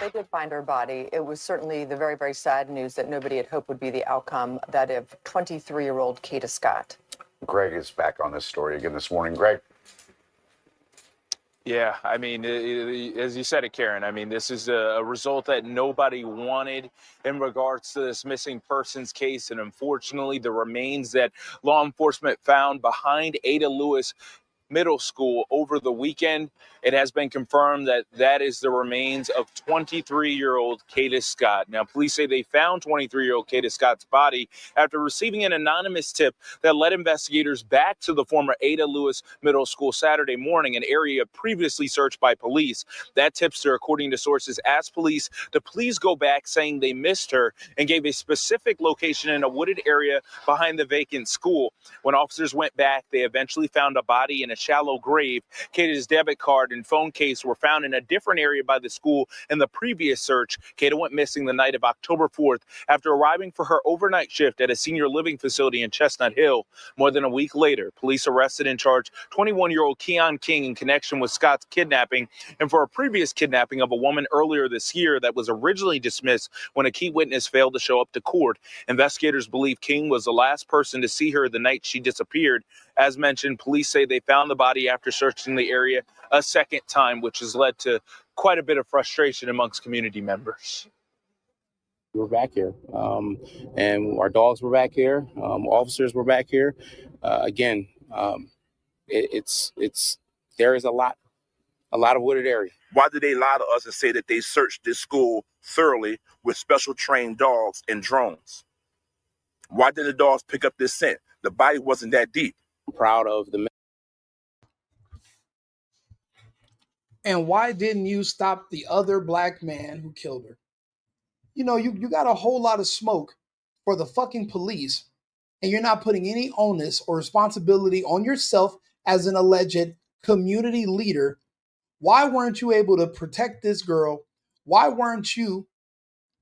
they did find her body. It was certainly the very, very sad news that nobody had hoped would be the outcome, that of 23-year-old Kada Scott. Greg is back on this story again this morning. Greg. Yeah, I mean, as you said it, Karen, I mean, this is a result that nobody wanted in regards to this missing persons case. And unfortunately, the remains that law enforcement found behind Ada Lewis Middle School over the weekend, it has been confirmed that that is the remains of 23-year-old Kada Scott. Now, police say they found 23-year-old Kada Scott's body after receiving an anonymous tip that led investigators back to the former Ada Lewis Middle School Saturday morning, an area previously searched by police. That tipster, according to sources, asked police to please go back, saying they missed her, and gave a specific location in a wooded area behind the vacant school. When officers went back, they eventually found a body in a shallow grave. Kada's debit card and phone case were found in a different area by the school in the previous search. Kada went missing the night of October 4th after arriving for her overnight shift at a senior living facility in Chestnut Hill. More than a week later, police arrested and charged 21-year-old Keon King in connection with Scott's kidnapping and for a previous kidnapping of a woman earlier this year that was originally dismissed when a key witness failed to show up to court. Investigators believe King was the last person to see her the night she disappeared. As mentioned, police say they found the body after searching the area a second time, which has led to quite a bit of frustration amongst community members. We were back here, and our dogs were back here. Officers were back here. Again, there is a lot of wooded area. Why did they lie to us and say that they searched this school thoroughly with special trained dogs and drones? Why did the dogs pick up this scent? The body wasn't that deep. I'm proud of the. And why didn't you stop the other black man who killed her? You know, you got a whole lot of smoke for the fucking police, and you're not putting any onus or responsibility on yourself as an alleged community leader. Why weren't you able to protect this girl? Why weren't you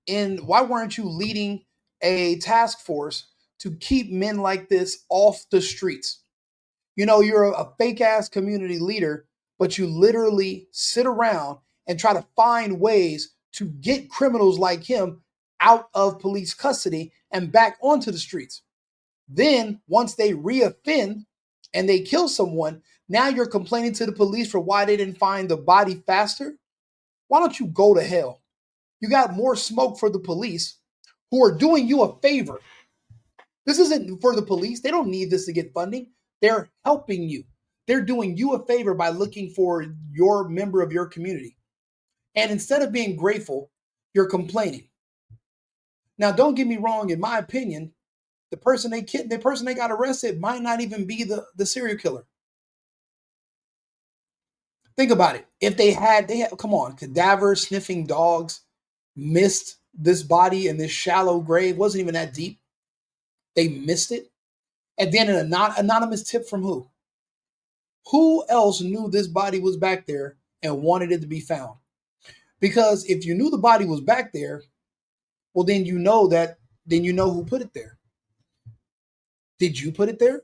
leading a task force to keep men like this off the streets? You know, you're a fake ass community leader, but you literally sit around and try to find ways to get criminals like him out of police custody and back onto the streets. Then once they reoffend and they kill someone, now you're complaining to the police for why they didn't find the body faster. Why don't you go to hell? You got more smoke for the police who are doing you a favor. This isn't for the police. They don't need this to get funding. They're helping you. They're doing you a favor by looking for your member of your community. And instead of being grateful, you're complaining. Now, don't get me wrong. In my opinion, the person they got arrested might not even be the serial killer. Think about it. If they had, come on, cadaver sniffing dogs missed this body in this shallow grave, wasn't even that deep. They missed it. And then an anonymous tip from who? Who else knew this body was back there and wanted it to be found? Because if you knew the body was back there, well, then you know who put it there. Did you put it there?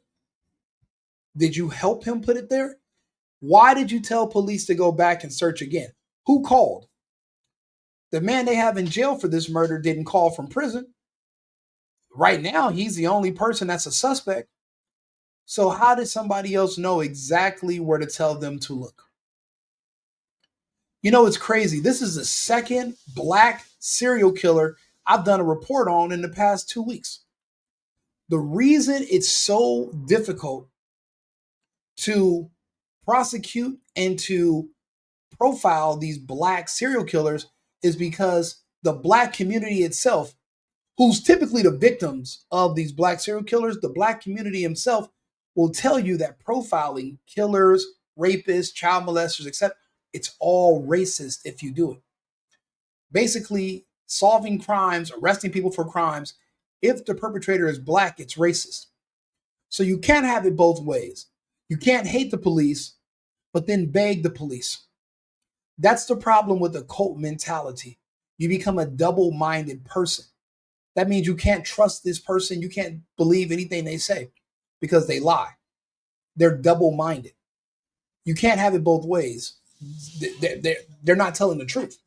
Did you help him put it there? Why did you tell police to go back and search again? Who called? The man they have in jail for this murder didn't call from prison. Right now, he's the only person that's a suspect. So how did somebody else know exactly where to tell them to look? You know, it's crazy. This is the second black serial killer I've done a report on in the past 2 weeks. The reason it's so difficult to prosecute and to profile these black serial killers is because the black community itself, who's typically the victims of these black serial killers, the black community himself will tell you that profiling killers, rapists, child molesters, etc., it's all racist if you do it. Basically, solving crimes, arresting people for crimes, if the perpetrator is black, it's racist. So you can't have it both ways. You can't hate the police, but then beg the police. That's the problem with the cult mentality. You become a double-minded person. That means you can't trust this person. You can't believe anything they say because they lie. They're double-minded. You can't have it both ways. They're not telling the truth.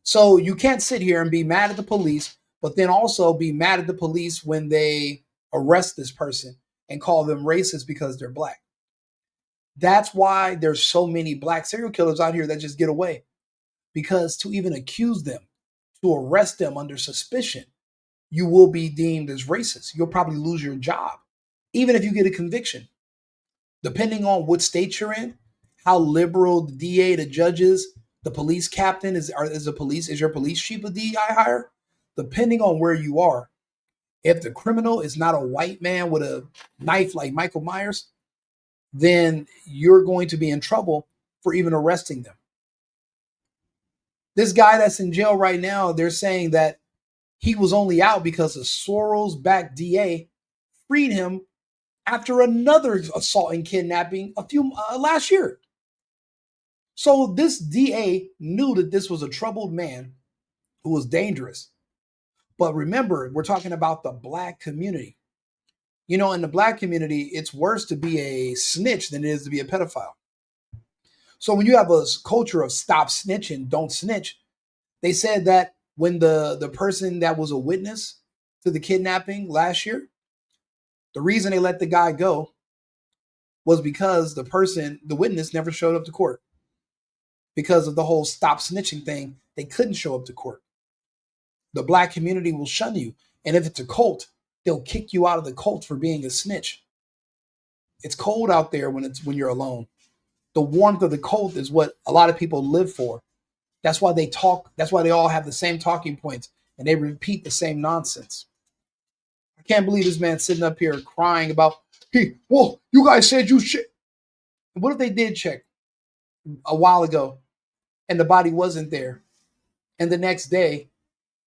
So you can't sit here and be mad at the police, but then also be mad at the police when they arrest this person and call them racist because they're black. That's why there's so many black serial killers out here that just get away. Because to even accuse them, to arrest them under suspicion, you will be deemed as racist. You'll probably lose your job, even if you get a conviction. Depending on what state you're in, how liberal the DA, the judges, the police captain is your police chief a DEI hire? Depending on where you are, if the criminal is not a white man with a knife like Michael Myers, then you're going to be in trouble for even arresting them. This guy that's in jail right now, they're saying that he was only out because a Soros-backed DA freed him after another assault and kidnapping last year. So this DA knew that this was a troubled man who was dangerous. But remember, we're talking about the black community. You know, in the black community, it's worse to be a snitch than it is to be a pedophile. So when you have a culture of stop snitching, don't snitch, they said that when the person that was a witness to the kidnapping last year, the reason they let the guy go was because the witness never showed up to court. Because of the whole stop snitching thing, they couldn't show up to court. The black community will shun you. And if it's a cult, they'll kick you out of the cult for being a snitch. It's cold out there when you're alone. The warmth of the cult is what a lot of people live for. That's why they talk. That's why they all have the same talking points and they repeat the same nonsense. I can't believe this man sitting up here crying about, hey, well, you guys said you should. What if they did check a while ago and the body wasn't there? And the next day,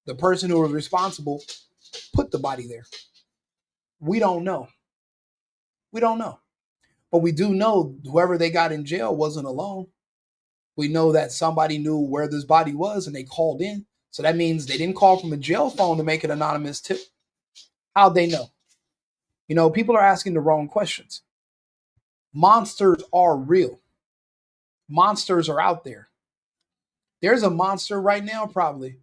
the person who was responsible put the body there. We don't know. We don't know. But we do know whoever they got in jail wasn't alone. We know that somebody knew where this body was and they called in. So that means they didn't call from a jail phone to make an anonymous tip. How'd they know? You know, people are asking the wrong questions. Monsters are real. Monsters are out there. There's a monster right now, probably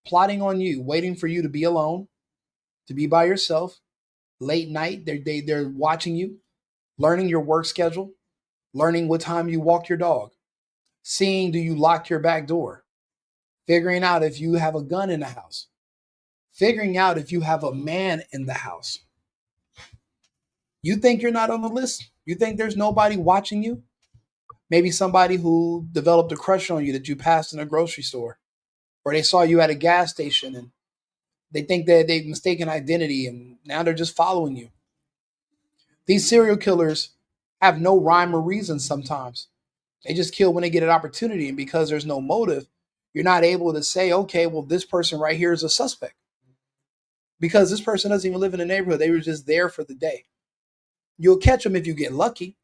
plotting on you, waiting for you to be alone, to be by yourself, late night. They're watching you, learning your work schedule, learning what time you walk your dog, seeing do you lock your back door, figuring out if you have a gun in the house, figuring out if you have a man in the house. You think you're not on the list? You think there's nobody watching you? Maybe somebody who developed a crush on you that you passed in a grocery store, or they saw you at a gas station and they think that they've mistaken identity and now they're just following you. These serial killers have no rhyme or reason sometimes. They just kill when they get an opportunity. And because there's no motive, you're not able to say, okay, well, this person right here is a suspect. Because this person doesn't even live in the neighborhood. They were just there for the day. You'll catch them if you get lucky.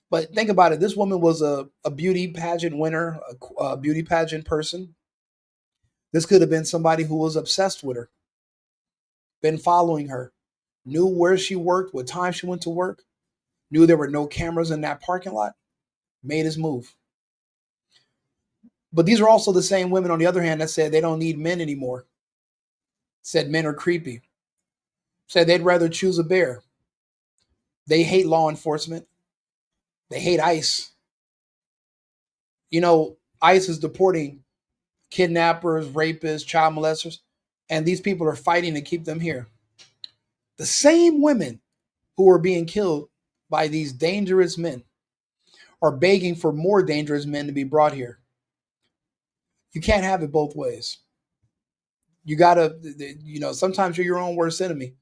But think about it. This woman was a beauty pageant winner, a beauty pageant person. This could have been somebody who was obsessed with her, been following her, knew where she worked, what time she went to work, knew there were no cameras in that parking lot, made his move. But these are also the same women, on the other hand, that said they don't need men anymore, said men are creepy, said they'd rather choose a bear. They hate law enforcement. They hate ICE. You know, ICE is deporting kidnappers, rapists, child molesters, and these people are fighting to keep them here. The same women who are being killed by these dangerous men are begging for more dangerous men to be brought here. You can't have it both ways. You gotta, sometimes you're your own worst enemy.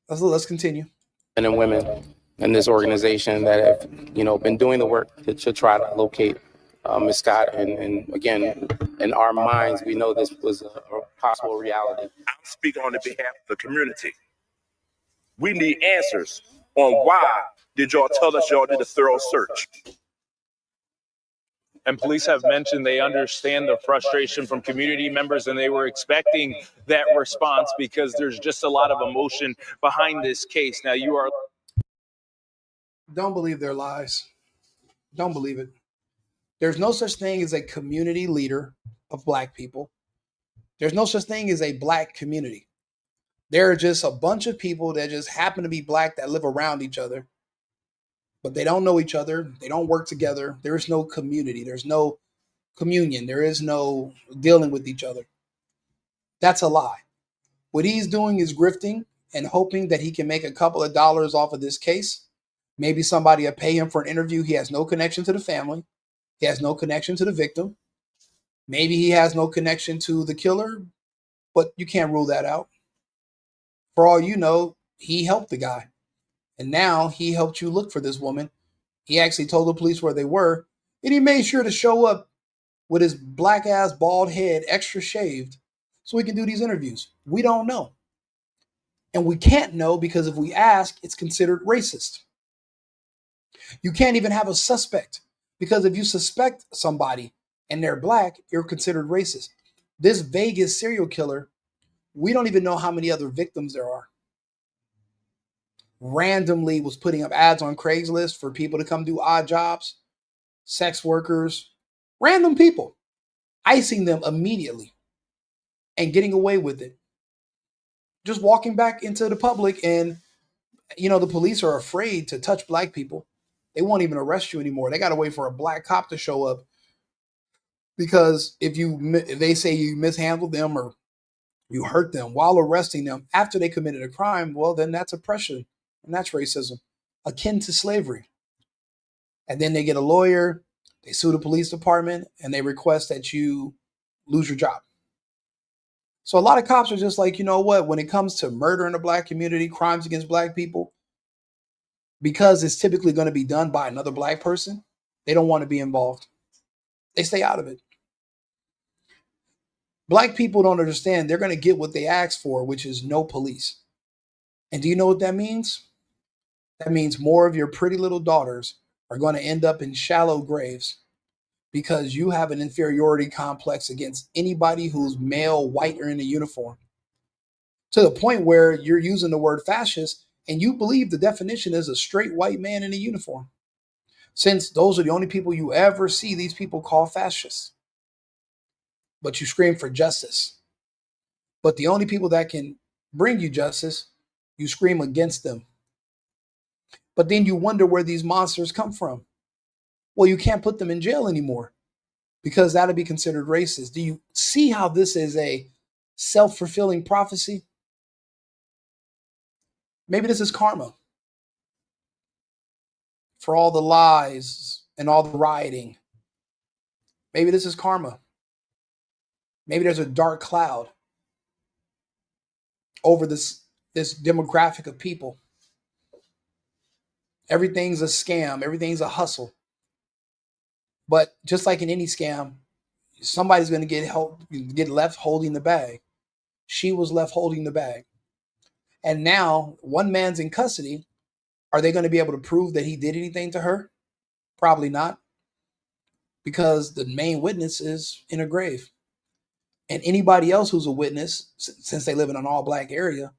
Let's continue. Men and women in this organization that have, been doing the work to try to locate Ms. Scott. And again, in our minds, we know this was a possible reality. I'm speaking on the behalf of the community. We need answers on why did y'all tell us y'all did a thorough search? And police have mentioned they understand the frustration from community members and they were expecting that response because there's just a lot of emotion behind this case. Now, you are... Don't believe their lies. Don't believe it. There's no such thing as a community leader of black people. There's no such thing as a black community. There are just a bunch of people that just happen to be black that live around each other, but they don't know each other. They don't work together. There is no community. There's no communion. There is no dealing with each other. That's a lie. What he's doing is grifting and hoping that he can make a couple of dollars off of this case. Maybe somebody will pay him for an interview. He has no connection to the family. He has no connection to the victim. Maybe he has no connection to the killer, but you can't rule that out. For all you know, he helped the guy. And now he helped you look for this woman. He actually told the police where they were, and he made sure to show up with his black ass bald head extra shaved so we can do these interviews. We don't know. And we can't know because if we ask, it's considered racist. You can't even have a suspect because if you suspect somebody and they're black, you're considered racist. This Vegas serial killer, we don't even know how many other victims there are. Randomly was putting up ads on Craigslist for people to come do odd jobs, sex workers, random people, icing them immediately and getting away with it. Just walking back into the public and, the police are afraid to touch black people. They won't even arrest you anymore. They got to wait for a black cop to show up because if they say you mishandled them or you hurt them while arresting them after they committed a crime, well, then that's oppression and that's racism, akin to slavery. And then they get a lawyer, they sue the police department, and they request that you lose your job. So a lot of cops are just like, you know what, when it comes to murder in the black community, crimes against black people, because it's typically going to be done by another black person, they don't want to be involved. They stay out of it. Black people don't understand they're going to get what they ask for, which is no police. And do you know what that means? That means more of your pretty little daughters are going to end up in shallow graves because you have an inferiority complex against anybody who's male, white, or in a uniform. To the point where you're using the word fascist and you believe the definition is a straight white man in a uniform. Since those are the only people you ever see these people call fascists. But you scream for justice. But the only people that can bring you justice, you scream against them. But then you wonder where these monsters come from. Well, you can't put them in jail anymore because that'll be considered racist. Do you see how this is a self-fulfilling prophecy? Maybe this is karma for all the lies and all the rioting. Maybe this is karma. Maybe there's a dark cloud over this demographic of people. Everything's a scam. Everything's a hustle. But just like in any scam, somebody's going to get left holding the bag. She was left holding the bag. And now one man's in custody. Are they going to be able to prove that he did anything to her? Probably not. Because the main witness is in a grave. And anybody else who's a witness, since they live in an all-black area,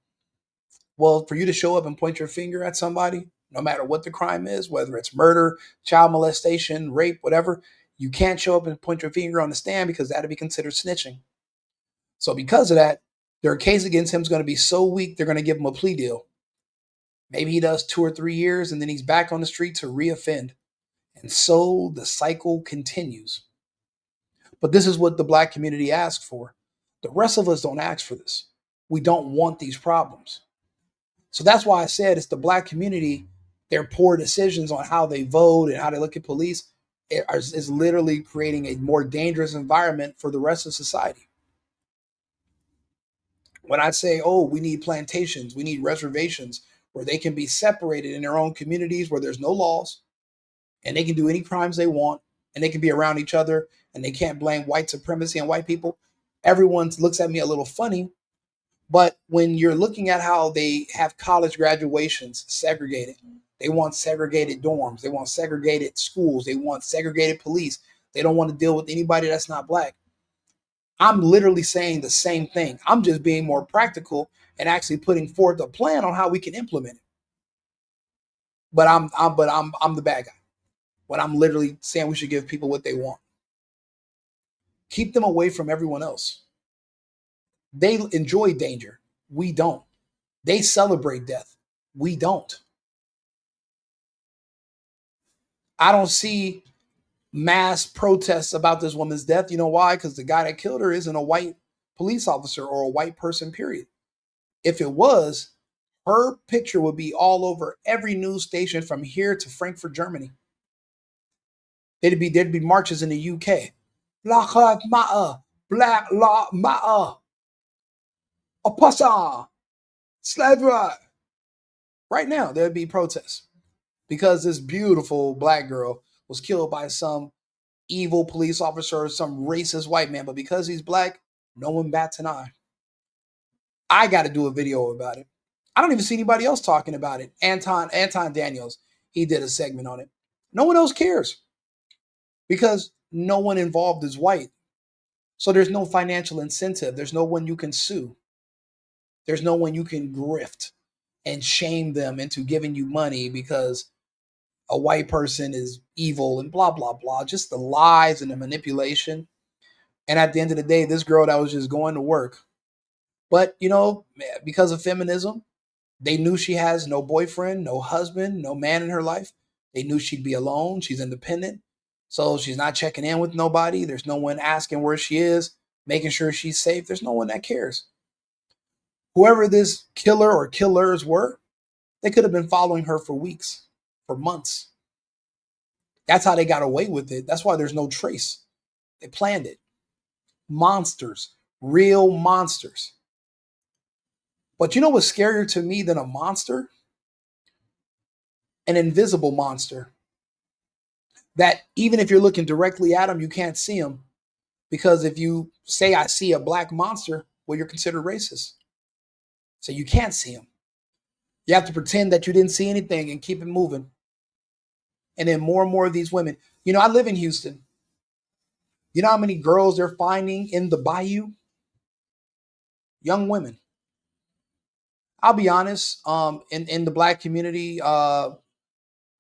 well, for you to show up and point your finger at somebody, no matter what the crime is, whether it's murder, child molestation, rape, whatever, you can't show up and point your finger on the stand because that'd be considered snitching. So because of that, their case against him is going to be so weak, they're going to give him a plea deal. Maybe he does 2 or 3 years and then he's back on the street to reoffend. And so the cycle continues. But this is what the black community asked for. The rest of us don't ask for this. We don't want these problems. So that's why I said it's the black community, their poor decisions on how they vote and how they look at police is literally creating a more dangerous environment for the rest of society. When I say, oh, we need plantations, we need reservations where they can be separated in their own communities where there's no laws and they can do any crimes they want and they can be around each other and they can't blame white supremacy on white people. Everyone looks at me a little funny. But when you're looking at how they have college graduations segregated, they want segregated dorms, they want segregated schools, they want segregated police. They don't want to deal with anybody that's not black. I'm literally saying the same thing. I'm just being more practical and actually putting forth a plan on how we can implement it. But I'm the bad guy. when I'm literally saying we should give people what they want. Keep them away from everyone else. They enjoy danger. We don't. They celebrate death. We don't. I don't see mass protests about this woman's death. You know why? Because the guy that killed her isn't a white police officer or a white person, period. If it was, her picture would be all over every news station from here to Frankfurt, Germany. There'd be marches in the UK. Black Lives Matter. Black Lives Matter. Oppressor. Slavery. Right now, there'd be protests because this beautiful black girl was killed by some evil police officer or some racist white man. But because he's black, no one bats an eye. I got to do a video about it. I don't even see anybody else talking about it. Anton Daniels, he did a segment on it. No one else cares because no one involved is white. So there's no financial incentive. There's no one you can sue. There's no one you can grift and shame them into giving you money because a white person is evil and blah, blah, blah. Just the lies and the manipulation. And at the end of the day, this girl that was just going to work. But, you know, because of feminism, they knew she has no boyfriend, no husband, no man in her life. They knew she'd be alone. She's independent. So she's not checking in with nobody. There's no one asking where she is, making sure she's safe. There's no one that cares. Whoever this killer or killers were, they could have been following her for weeks, for months. That's how they got away with it. That's why there's no trace. They planned it. Monsters, real monsters. But you know what's scarier to me than a monster? An invisible monster. That even if you're looking directly at him, you can't see him. Because if you say, I see a black monster, well, you're considered racist. So you can't see him. You have to pretend that you didn't see anything and keep it moving. And then more and more of these women. You know, I live in Houston. You know how many girls they're finding in the bayou? Young women. I'll be honest, in the black community,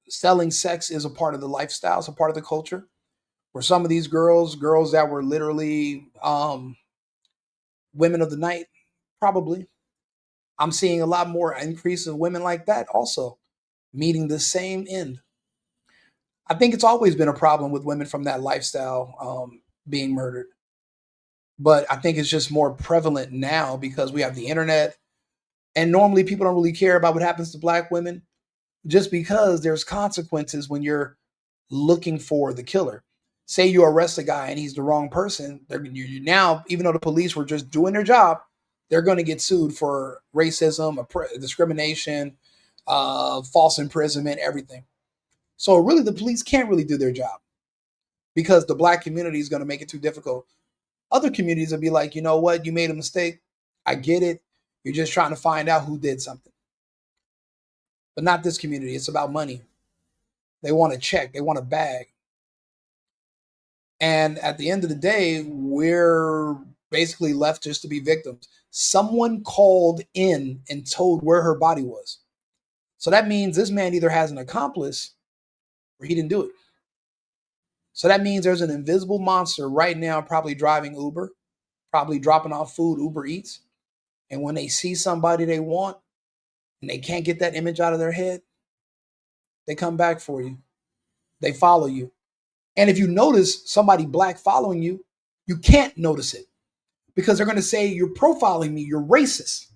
selling sex is a part of the lifestyle. It's a part of the culture. Where some of these girls that were literally women of the night, probably. I'm seeing a lot more increase of women like that also meeting the same end. I think it's always been a problem with women from that lifestyle being murdered. But I think it's just more prevalent now because we have the internet. And normally people don't really care about what happens to black women just because there's consequences when you're looking for the killer. Say you arrest a guy and he's the wrong person. You now, even though the police were just doing their job, they're going to get sued for racism, discrimination, false imprisonment, everything. So really the police can't really do their job because the black community is going to make it too difficult. Other communities will be like, you know what? You made a mistake. I get it. You're just trying to find out who did something. But not this community. It's about money. They want a check. They want a bag. And at the end of the day, we're basically left just to be victims. Someone called in and told where her body was. So that means this man either has an accomplice or he didn't do it. So that means there's an invisible monster right now probably driving Uber, probably dropping off food, Uber Eats. And when they see somebody they want and they can't get that image out of their head, they come back for you. They follow you. And if you notice somebody black following you, you can't notice it because they're going to say, you're profiling me. You're racist.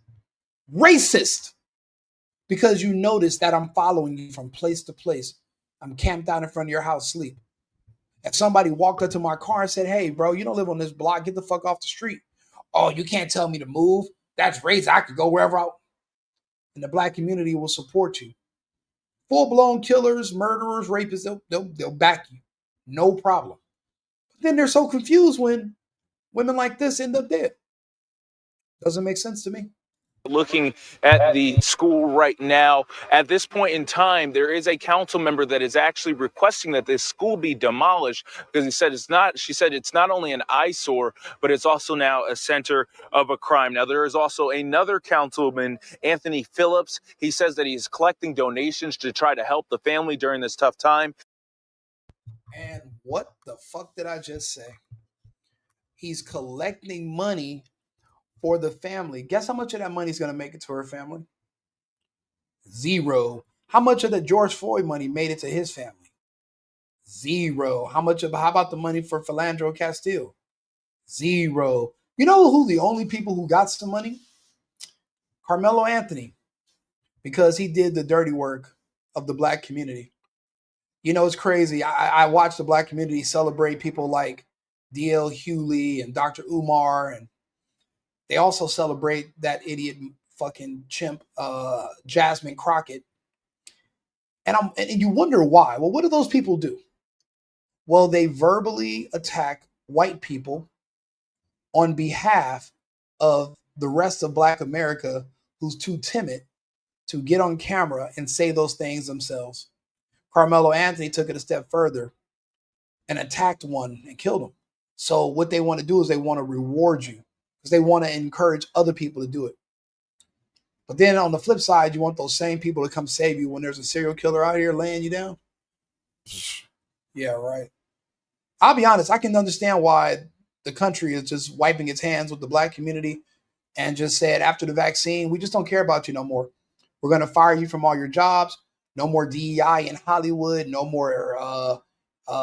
Racist. Because you notice that I'm following you from place to place. I'm camped out in front of your house, sleep. If somebody walked up to my car and said, hey, bro, you don't live on this block. Get the fuck off the street. Oh, you can't tell me to move. That's racist. I could go wherever I want. And the black community will support you. Full-blown killers, murderers, rapists, they'll back you. No problem. But then they're so confused when women like this end up dead. Doesn't make sense to me. Looking at the school right now, at this point in time, there is a council member that is actually requesting that this school be demolished because she said it's not only an eyesore, but it's also now a center of a crime. Now, there is also another councilman, Anthony Phillips. He says that he's collecting donations to try to help the family during this tough time. And what the fuck did I just say? He's collecting money for the family. Guess how much of that money is going to make it to her family? Zero. How much of the George Floyd money made it to his family? Zero. How about the money for Philandro Castile? Zero. You know who the only people who got some money? Carmelo Anthony, because he did the dirty work of the black community. You know, it's crazy. I watch the black community celebrate people like D.L. Hewley and Dr. Umar, and they also celebrate that idiot fucking chimp, Jasmine Crockett. And you wonder why. Well, what do those people do? Well, they verbally attack white people on behalf of the rest of Black America who's too timid to get on camera and say those things themselves. Carmelo Anthony took it a step further and attacked one and killed him. So what they want to do is they want to reward you because they want to encourage other people to do it. But then on the flip side, you want those same people to come save you when there's a serial killer out here laying you down. Yeah, right. I'll be honest, I can understand why the country is just wiping its hands with the black community and just said after the vaccine, we just don't care about you no more. We're going to fire you from all your jobs. No more DEI in Hollywood. No more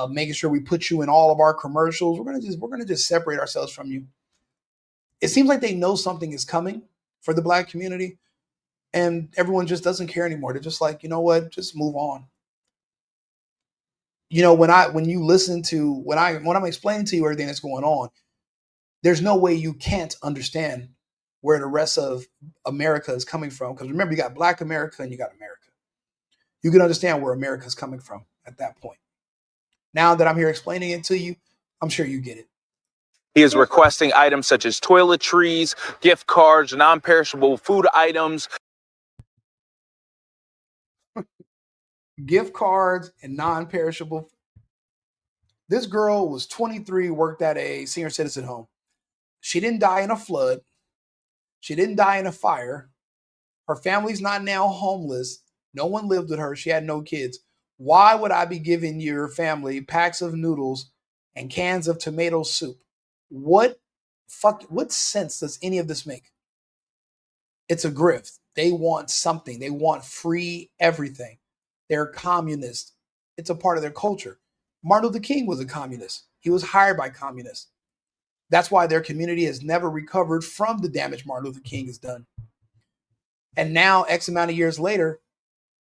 making sure we put you in all of our commercials. We're gonna just separate ourselves from you. It seems like they know something is coming for the black community, and everyone just doesn't care anymore. They're just like, you know what, just move on. You know, when I'm explaining to you everything that's going on, there's no way you can't understand where the rest of America is coming from. Because remember, you got Black America and you got America. You can understand where America is coming from at that point. Now that I'm here explaining it to you, I'm sure you get it. He is requesting items such as toiletries, gift cards, non-perishable food items. Gift cards and non-perishable. This girl was 23, worked at a senior citizen home. She didn't die in a flood. She didn't die in a fire. Her family's not now homeless. No one lived with her. She had no kids. Why would I be giving your family packs of noodles and cans of tomato soup? What sense does any of this make? It's a grift. They want something. They want free everything. They're communist. It's a part of their culture. Martin Luther King was a communist. He was hired by communists. That's why their community has never recovered from the damage Martin Luther King has done. And now, X amount of years later,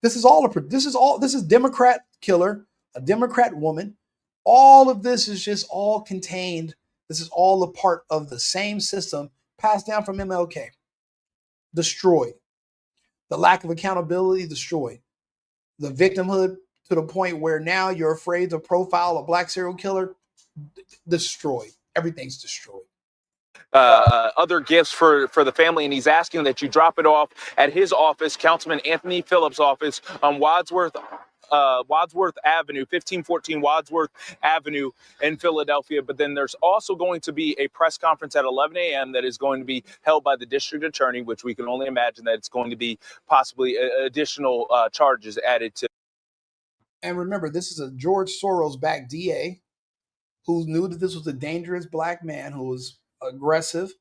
this is Democrat killer, a Democrat woman. All of this is just all contained. This is all a part of the same system passed down from MLK. Destroyed. The lack of accountability destroyed. The victimhood to the point where now you're afraid to profile a black serial killer, destroyed. Everything's destroyed. Other gifts for the family, and he's asking that you drop it off at his office, Councilman Anthony Phillips' office on Wadsworth Avenue, 1514 Wadsworth Avenue in Philadelphia. But then there's also going to be a press conference at 11 a.m. that is going to be held by the district attorney, which we can only imagine that it's going to be possibly additional charges added to. And remember, this is a George Soros-backed DA who knew that this was a dangerous black man who was aggressive,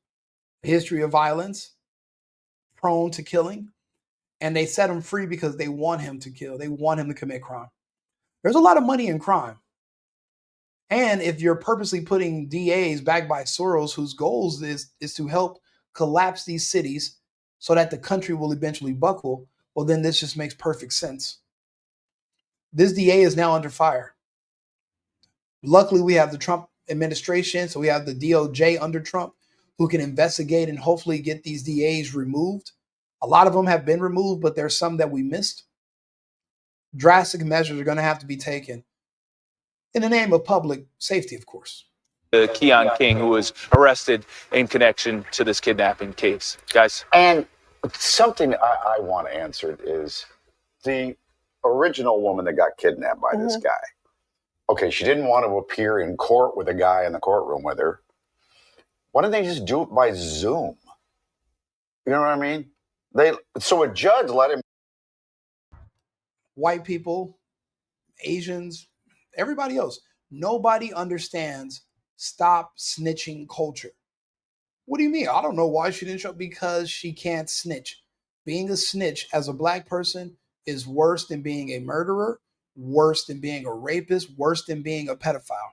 history of violence, prone to killing. And they set him free because they want him to kill. They want him to commit crime. There's a lot of money in crime. And if you're purposely putting DAs backed by Soros, whose goals is to help collapse these cities so that the country will eventually buckle, well, then this just makes perfect sense. This DA is now under fire. Luckily, we have the Trump administration, so we have the DOJ under Trump who can investigate and hopefully get these DAs removed. A lot of them have been removed, but there's some that we missed. Drastic measures are going to have to be taken in the name of public safety, of course. Keon King, who was arrested in connection to this kidnapping case. Guys? And something I want answered is the original woman that got kidnapped by this guy. Okay, she didn't want to appear in court with a guy in the courtroom with her. Why didn't they just do it by Zoom? You know what I mean? So a judge let him. White people, Asians, everybody else. Nobody understands stop snitching culture. What do you mean? I don't know why she didn't show up. Because she can't snitch. Being a snitch as a black person is worse than being a murderer, worse than being a rapist, worse than being a pedophile.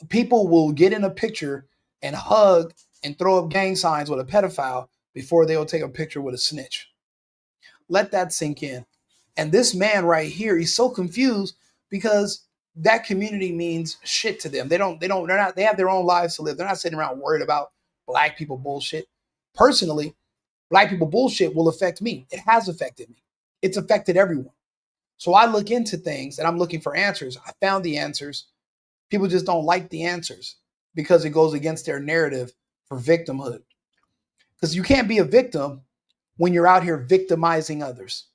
People will get in a picture and hug and throw up gang signs with a pedophile before they'll take a picture with a snitch. Let that sink in. And this man right here, he's so confused because that community means shit to them. They have their own lives to live. They're not sitting around worried about black people bullshit. Personally, black people bullshit will affect me. It has affected me. It's affected everyone. So I look into things and I'm looking for answers. I found the answers. People just don't like the answers because it goes against their narrative for victimhood. Because you can't be a victim when you're out here victimizing others.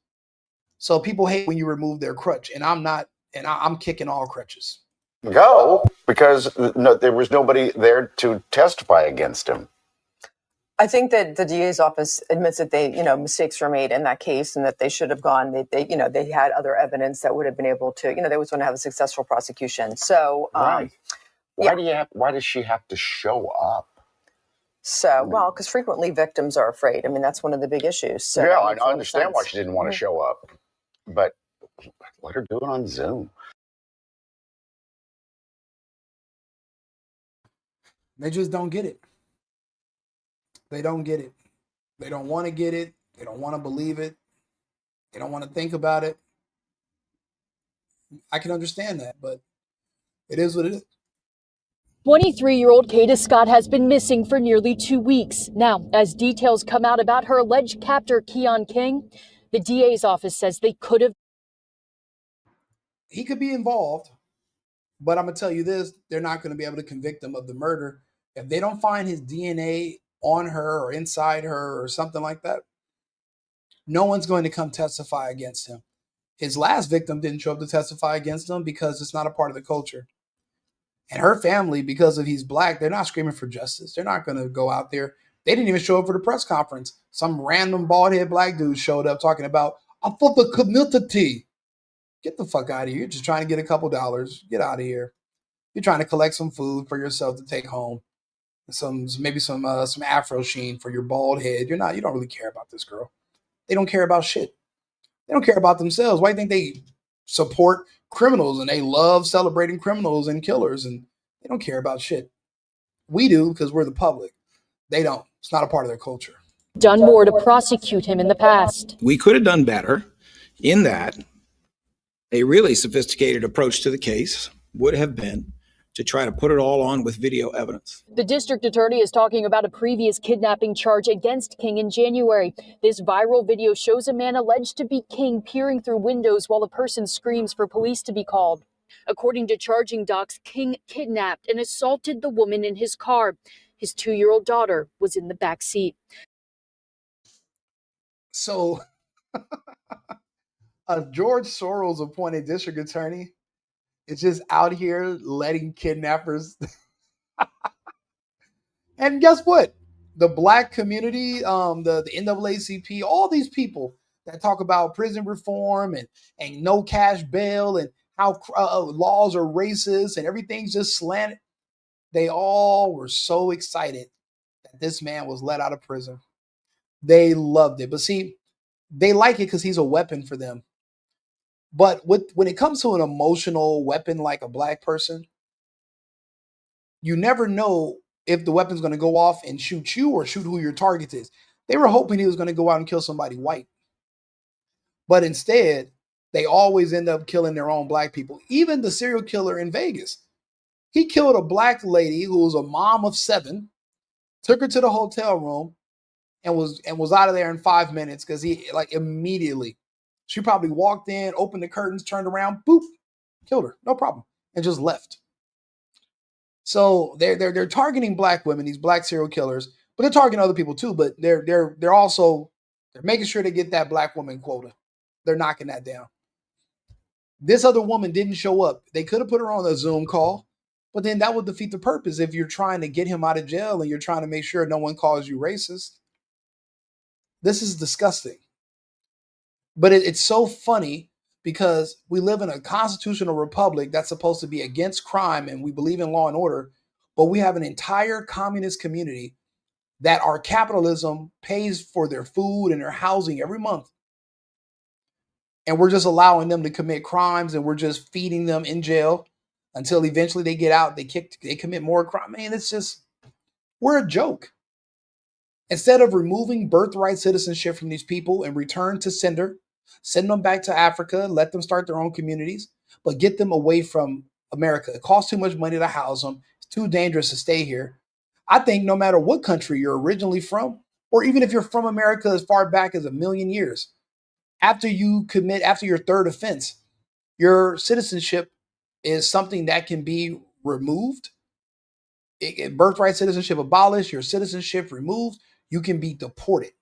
So people hate when you remove their crutch, and I'm not, and I'm kicking all crutches. Go, because there was nobody there to testify against him. I think that the DA's office admits that mistakes were made in that case and that they should have gone. They had other evidence that would have been able to, they was going to have a successful prosecution. So, right. Why does she have to show up? So, well, because frequently victims are afraid. I mean, that's one of the big issues. So yeah, I understand why she didn't want to show up, but let her do it on Zoom. They just don't get it. They don't get it. They don't want to get it. They don't want to believe it. They don't want to think about it. I can understand that, but it is what it is. 23-year-old Kada Scott has been missing for nearly 2 weeks. Now, as details come out about her alleged captor, Keon King, the DA's office says they could have. He could be involved, but I'm going to tell you this, they're not going to be able to convict him of the murder. If they don't find his DNA on her or inside her or something like that, no one's going to come testify against him. His last victim didn't show up to testify against him because it's not a part of the culture. And her family, because of he's black, they're not screaming for justice. They're not going to go out there. They didn't even show up for the press conference. Some random bald-headed black dude showed up talking about, I'm for the community. Get the fuck out of here. You're just trying to get a couple dollars. Get out of here. You're trying to collect some food for yourself to take home. Maybe some Afro sheen for your bald head. You don't really care about this girl. They don't care about shit. They don't care about themselves. Why do you think they support criminals and they love celebrating criminals and killers, and they don't care about shit? We do because we're the public. They don't. It's not a part of their culture. Done more to prosecute him in the past. We could have done better in that a really sophisticated approach to the case would have been to try to put it all on with video evidence. The district attorney is talking about a previous kidnapping charge against King in January. This viral video shows a man alleged to be King peering through windows while a person screams for police to be called. According to charging docs, King kidnapped and assaulted the woman in his car. His 2-year-old daughter was in the back seat. So, a George Soros appointed district attorney is just out here letting kidnappers. And guess what? The black community, the NAACP, all these people that talk about prison reform and no cash bail and how laws are racist and everything's just slanted. They all were so excited that this man was let out of prison. They loved it. But see, they like it because he's a weapon for them. But when it comes to an emotional weapon like a black person, you never know if the weapon's going to go off and shoot you or shoot who your target is. They were hoping he was going to go out and kill somebody white. But instead, they always end up killing their own black people. Even the serial killer in Vegas. He killed a black lady who was a mom of 7, took her to the hotel room, and was out of there in 5 minutes because he immediately. She probably walked in, opened the curtains, turned around, boop, killed her, no problem, and just left. So they're targeting black women, these black serial killers, but they're targeting other people too. But they're also making sure they get that black woman quota. They're knocking that down. This other woman didn't show up. They could have put her on a Zoom call, but then that would defeat the purpose if you're trying to get him out of jail and you're trying to make sure no one calls you racist. This is disgusting. But it's so funny because we live in a constitutional republic that's supposed to be against crime and we believe in law and order, but we have an entire communist community that our capitalism pays for their food and their housing every month. And we're just allowing them to commit crimes and we're just feeding them in jail until eventually they get out, they commit more crime. Man, it's just, we're a joke. Instead of removing birthright citizenship from these people and return to sender, send them back to Africa, let them start their own communities, but get them away from America. It costs too much money to house them. It's too dangerous to stay here. I think no matter what country you're originally from, or even if you're from America as far back as 1,000,000 years, after your third offense, your citizenship is something that can be removed. Birthright citizenship abolished, your citizenship removed, you can be deported.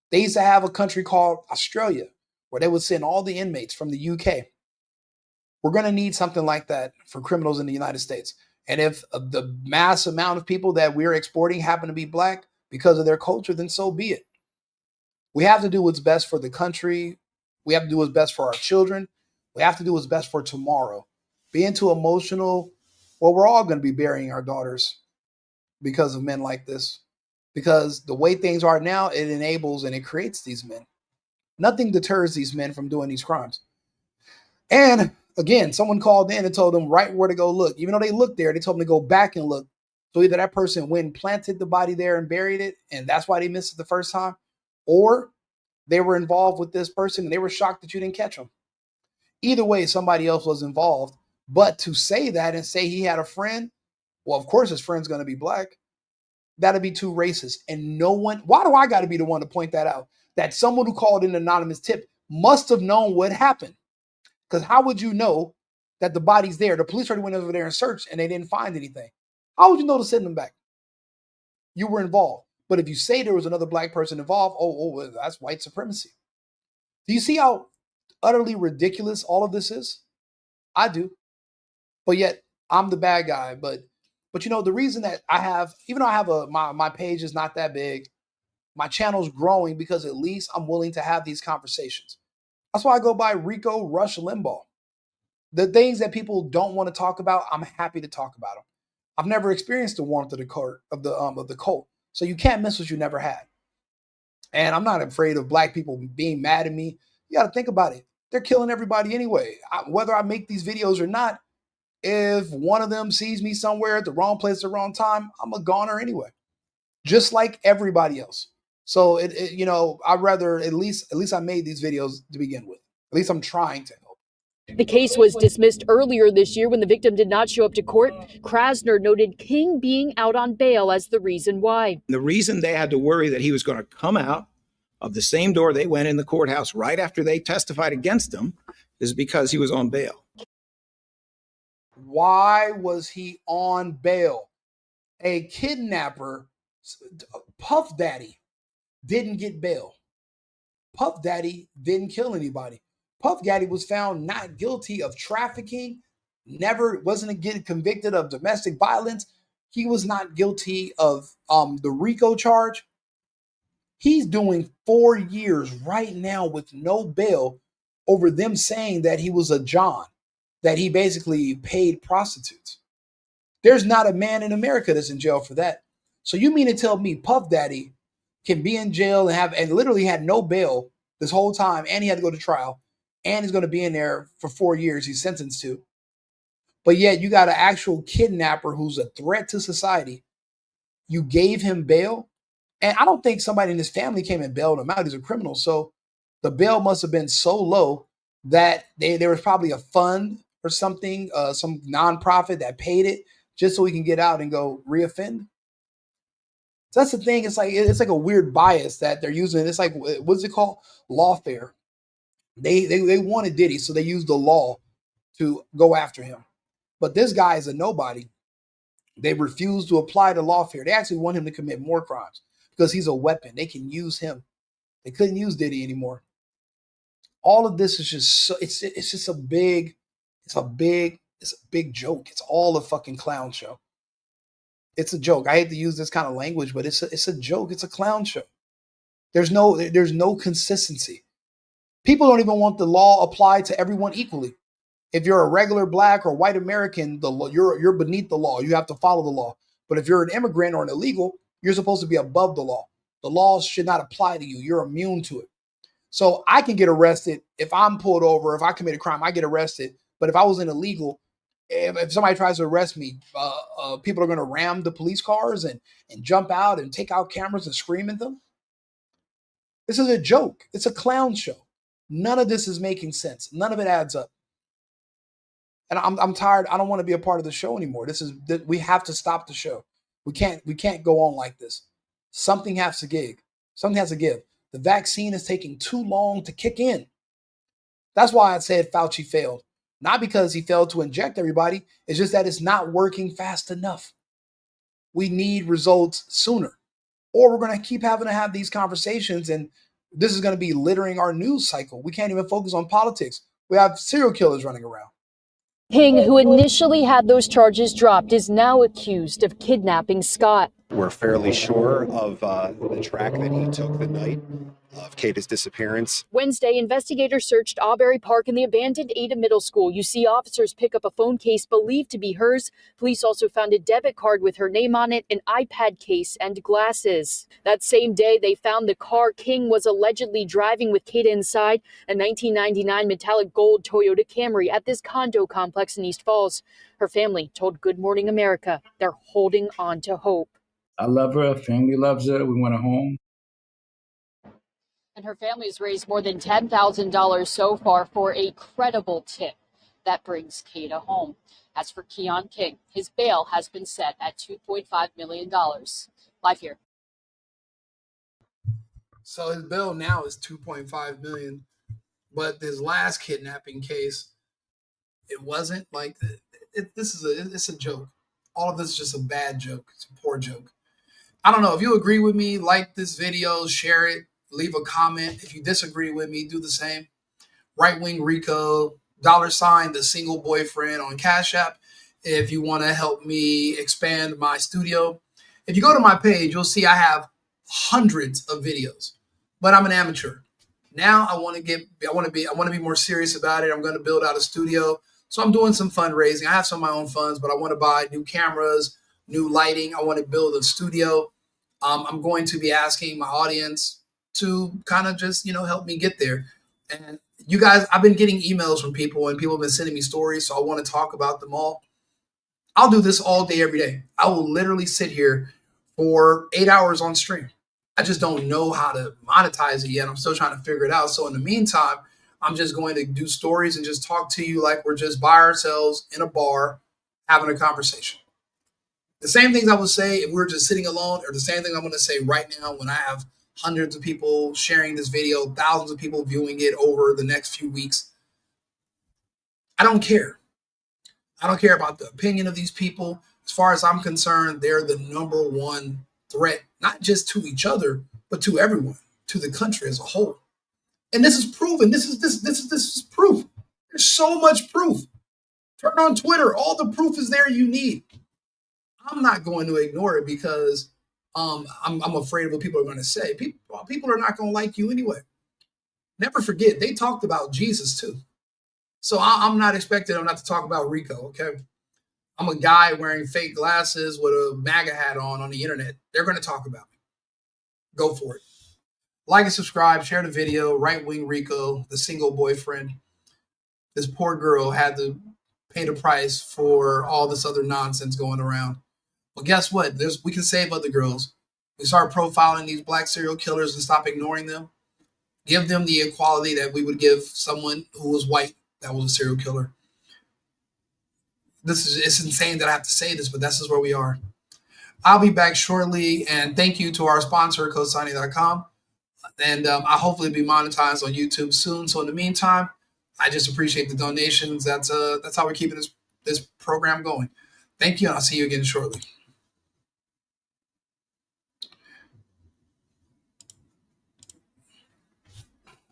They used to have a country called Australia where they would send all the inmates from the UK. We're going to need something like that for criminals in the United States. And if the mass amount of people that we're exporting happen to be black because of their culture, then so be it. We have to do what's best for the country. We have to do what's best for our children. We have to do what's best for tomorrow. Being too emotional, well, we're all going to be burying our daughters because of men like this. Because the way things are now, it enables and it creates these men. Nothing deters these men from doing these crimes. And again, someone called in and told them right where to go look. Even though they looked there, they told them to go back and look. So either that person went and planted the body there and buried it, and that's why they missed it the first time, or they were involved with this person and they were shocked that you didn't catch them. Either way, somebody else was involved. But to say that and say he had a friend, well, of course his friend's going to be black. That'd be too racist. And no one, why do I got to be the one to point that out? That someone who called in an anonymous tip must have known what happened. Because how would you know that the body's there? The police already went over there and searched and they didn't find anything. How would you know to send them back? You were involved. But if you say there was another black person involved, oh, that's white supremacy. Do you see how utterly ridiculous all of this is? I do. But yet I'm the bad guy. But you know, the reason that I have, even though I have my page is not that big, my channel's growing because at least I'm willing to have these conversations. That's why I go by RICO Rush Limbaugh. The things that people don't want to talk about, I'm happy to talk about them. I've never experienced the warmth of the cult, so you can't miss what you never had. And I'm not afraid of black people being mad at me. You got to think about it. They're killing everybody anyway. Whether I make these videos or not, if one of them sees me somewhere at the wrong place at the wrong time, I'm a goner anyway, just like everybody else. So you know, I'd rather at least I made these videos to begin with. At least I'm trying to help. The case was dismissed earlier this year when the victim did not show up to court. Krasner noted King being out on bail as the reason why. The reason they had to worry that he was going to come out of the same door they went in the courthouse right after they testified against him is because he was on bail. Why was he on bail? A kidnapper, Puff Daddy, didn't get bail. Puff Daddy didn't kill anybody. Puff Daddy was found not guilty of trafficking, wasn't getting convicted of domestic violence. He was not guilty of the RICO charge. He's doing 4 years right now with no bail over them saying that he was a John, that he basically paid prostitutes. There's not a man in America that's in jail for that. So you mean to tell me Puff Daddy can be in jail and literally had no bail this whole time, and he had to go to trial, and he's going to be in there for 4 years he's sentenced to. But yet you got an actual kidnapper who's a threat to society. You gave him bail, and I don't think somebody in his family came and bailed him out. He's a criminal. So the bail must have been so low that there was probably a fund or something, some nonprofit that paid it just so he can get out and go reoffend. So that's the thing. It's like a weird bias that they're using. It's like, what's it called? Lawfare. They wanted Diddy, so they used the law to go after him. But this guy is a nobody. They refuse to apply the lawfare. They actually want him to commit more crimes because he's a weapon. They can use him. They couldn't use Diddy anymore. All of this is just it's a big joke. It's all a fucking clown show. It's a joke. I hate to use this kind of language, but it's a joke. It's a clown show. There's no consistency. People don't even want the law applied to everyone equally. If you're a regular black or white American, you're beneath the law. You have to follow the law. But if you're an immigrant or an illegal, you're supposed to be above the law. The laws should not apply to you. You're immune to it. So I can get arrested if I'm pulled over. If I commit a crime, I get arrested. But if I was an illegal, if somebody tries to arrest me, people are going to ram the police cars and jump out and take out cameras and scream at them. This is a joke. It's a clown show. None of this is making sense. None of it adds up. And I'm tired. I don't want to be a part of the show anymore. We have to stop the show. We can't go on like this. Something has to give. Something has to give. The vaccine is taking too long to kick in. That's why I said Fauci failed. Not because he failed to inject everybody. It's just that it's not working fast enough. We need results sooner. Or we're going to keep having to have these conversations, and this is going to be littering our news cycle. We can't even focus on politics. We have serial killers running around. King, who initially had those charges dropped, is now accused of kidnapping Scott. We're fairly sure of the track that he took the night of Kada's disappearance. Wednesday, investigators searched Auberry Park and the abandoned Ada Middle School. You see officers pick up a phone case believed to be hers. Police also found a debit card with her name on it, an iPad case, and glasses. That same day, they found the car King was allegedly driving with Kada inside, a 1999 metallic gold Toyota Camry at this condo complex in East Falls. Her family told Good Morning America they're holding on to hope. I love her. Family loves her. We want her home. And her family has raised more than $10,000 so far for a credible tip that brings Kada home. As for Keon King, his bail has been set at $2.5 million. Live here. So his bail now is $2.5 million. But this last kidnapping case, it wasn't like it's a joke. All of this is just a bad joke. It's a poor joke. I don't know. If you agree with me, like this video, share it, leave a comment. If you disagree with me, do the same. WING RICO, $ the single boyfriend on Cash App. If you want to help me expand my studio. If you go to my page, you'll see I have hundreds of videos, but I'm an amateur. Now I want to be more serious about it. I'm going to build out a studio. So I'm doing some fundraising. I have some of my own funds, but I want to buy new cameras, new lighting. I want to build a studio. I'm going to be asking my audience to kind of just, help me get there. And you guys, I've been getting emails from people and people have been sending me stories. So I want to talk about them all. I'll do this all day, every day. I will literally sit here for 8 hours on stream. I just don't know how to monetize it yet. I'm still trying to figure it out. So in the meantime, I'm just going to do stories and just talk to you like we're just by ourselves in a bar having a conversation. The same things I would say if we were just sitting alone, or the same thing I'm going to say right now when I have hundreds of people sharing this video, thousands of people viewing it over the next few weeks. I don't care. I don't care about the opinion of these people. As far as I'm concerned, they're the number one threat, not just to each other, but to everyone, to the country as a whole. And this is proven. This is proof. There's so much proof. Turn on Twitter. All the proof is there you need. I'm not going to ignore it because I'm afraid of what people are going to say. People are not going to like you anyway. Never forget, they talked about Jesus too. So I'm not expecting them not to talk about RICO, okay? I'm a guy wearing fake glasses with a MAGA hat on the internet. They're going to talk about me. Go for it. Like and subscribe, share the video, WING RICO, the single boyfriend. This poor girl had to pay the price for all this other nonsense going around. Well, guess what? We can save other girls. We start profiling these black serial killers and stop ignoring them. Give them the equality that we would give someone who was white that was a serial killer. It's insane that I have to say this, but this is where we are. I'll be back shortly, and thank you to our sponsor, cosigning.com. And I'll hopefully be monetized on YouTube soon. So in the meantime, I just appreciate the donations. That's how we're keeping this program going. Thank you, and I'll see you again shortly.